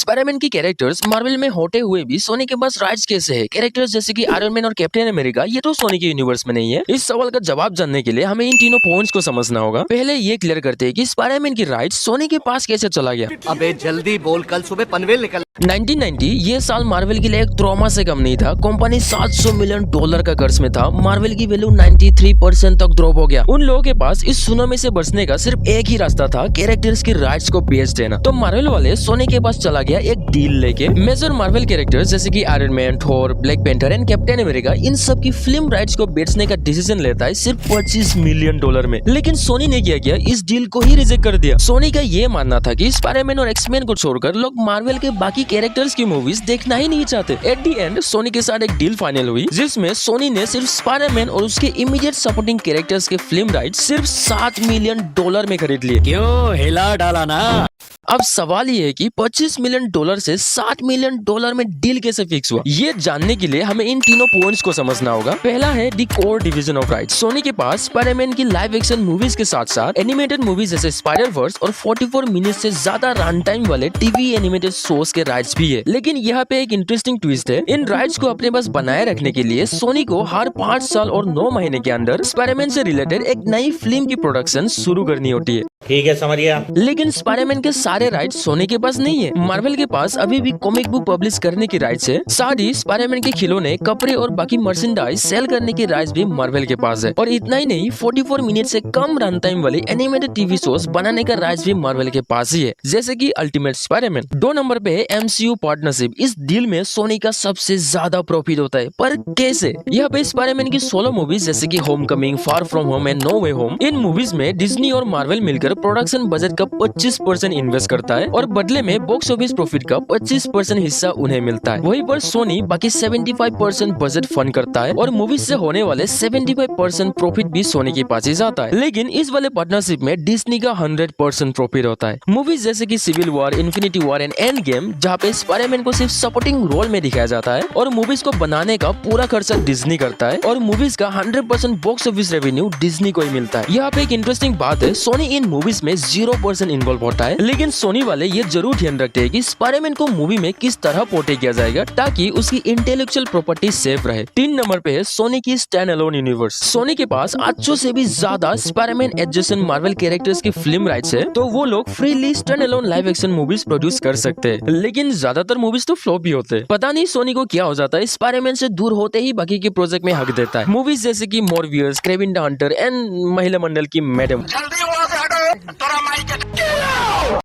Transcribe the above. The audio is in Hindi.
स्पाइडरमैन की कैरेक्टर्स मार्वल में होते हुए भी सोनी के पास राइट्स कैसे है? कैरेक्टर्स जैसे कि आयरन मैन और कैप्टन अमेरिका ये तो सोनी के यूनिवर्स में नहीं है। इस सवाल का जवाब जानने के लिए हमें इन तीनों पॉइंट्स को समझना होगा। पहले ये क्लियर करते हैं कि स्पाइडरमैन की राइट्स सोनी के पास कैसे चला गया। अबे जल्दी बोल, कल सुबह पनवेल निकल। 1990 ये साल मार्वल के लिए एक ट्रॉमा से कम नहीं था। कंपनी $700 मिलियन का कर्ज में था। मार्वल की वैल्यू 93% तक ड्रॉप हो गया। उन लोगों के पास इस सुनामी से बचने का सिर्फ एक ही रास्ता था, कैरेक्टर्स की राइट्स को बेच देना। तो मार्वल वाले सोनी के पास चला गया एक डील लेके। मेजर मार्वल कैरेक्टर्स जैसे कि Iron Man, Thor, Black Panther and Captain America, इन सब की फिल्म राइट्स को बेचने का डिसीजन लेता है सिर्फ $25 मिलियन में। लेकिन सोनी ने क्या किया, इस डील को ही रिजेक्ट कर दिया। सोनी का ये मानना था कि स्पाइडरमैन और एक्समैन को छोड़कर लोग मार्वल के बाकी कैरेक्टर्स की मूवीज देखना ही नहीं चाहते। एट दी एंड सोनी के साथ एक डील फाइनल हुई जिसमें सोनी ने सिर्फ स्पाइडरमैन और उसके इमीडिएट सपोर्टिंग कैरेक्टर्स के फिल्म राइट्स सिर्फ $7 मिलियन में खरीद लिए। क्यों हिला डाला ना। अब सवाल ये है कि $25 मिलियन से $7 मिलियन में डील कैसे फिक्स हुआ। ये जानने के लिए हमें इन तीनों पॉइंट्स को समझना होगा। पहला है the core division of rights. Sony के पास स्पाइडरमैन की लाइव एक्शन मूवीज के साथ साथ एनिमेटेड मूवीज जैसे स्पाइडर वर्स और 44 मिनट से ज्यादा रन टाइम वाले टीवी एनिमेटेड शोज के राइट्स भी है। लेकिन यहाँ पे एक इंटरेस्टिंग ट्विस्ट है। इन राइट्स को अपने पास बनाए रखने के लिए सोनी को हर 5 साल और 9 महीने के अंदर स्पाइडरमैन से रिलेटेड एक नई फिल्म की प्रोडक्शन शुरू करनी होती है। ठीक है, समझ गया। लेकिन स्पाइडरमैन के सारे राइट्स सोनी के पास नहीं है। मार्वल के पास अभी भी कॉमिक बुक पब्लिश करने की राइट्स है। साथ ही स्पाइडरमैन के खिलौने, कपड़े और बाकी मर्चेंडाइज सेल करने की राइट्स भी मार्वल के पास है। और इतना ही नहीं, 44 मिनट से कम रन टाइम वाले एनिमेटेड टीवी शोज बनाने का राइट्स भी मार्वल के पास ही है, जैसे कि अल्टीमेट स्पाइडरमैन। 2 नंबर पे है MCU पार्टनरशिप। इस डील में सोनी का सबसे ज्यादा प्रॉफिट होता है, पर कैसे? यहाँ पे स्पाइडरमैन की 16 मूवीज जैसे कि Homecoming, far from home and no way home, इन मूवीज में डिज्नी और मार्वल मिलकर प्रोडक्शन बजट का 25% इन्वेस्ट करता है और बदले में बॉक्स ऑफिस प्रॉफिट का 25% हिस्सा उन्हें मिलता है। वहीं पर सोनी बाकी 75% बजट फंड करता है और मूवीज से होने वाले 75% प्रॉफिट भी सोनी के पास ही जाता है। लेकिन इस वाले पार्टनरशिप में डिज्नी का 100% प्रॉफिट होता है। मूवीज जैसे कि Civil War, Infinity War and Endgame, जहाँ पे स्पाइडरमैन को सिर्फ सपोर्टिंग रोल में दिखाया जाता है और मूवीज को बनाने का पूरा खर्चा डिज्नी करता है और मूवीज का 100% बॉक्स ऑफिस रेवेन्यू डिज्नी को ही मिलता है। यहाँ पे एक इंटरेस्टिंग बात है, सोनी इन मूवीज में 0% इन्वॉल्व होता है, लेकिन सोनी वाले ये जरूर ध्यान रखते हैं कि स्पाइडरमैन को मूवी में किस तरह पोर्ट्रे किया जाएगा ताकि उसकी इंटेलेक्चुअल प्रॉपर्टी सेफ रहे। 3 नंबर पे है सोनी की स्टैंड अलोन यूनिवर्स। सोनी के पास 800 से भी ज्यादा स्पाइडरमैन एडजेसेंट मार्वल कैरेक्टर्स की फिल्म राइट्स है, तो वो लोग freely stand alone live action movies produce कर सकते हैं। लेकिन ज्यादातर मूवीज तो फ्लॉप ही होते हैं। पता नहीं सोनी को क्या हो जाता है, स्पाइडरमैन से दूर होते ही बाकी के प्रोजेक्ट में हक देता है। मूवीज जैसे कि Morbius, Kraven the Hunter and महिला मंडल की मैडम।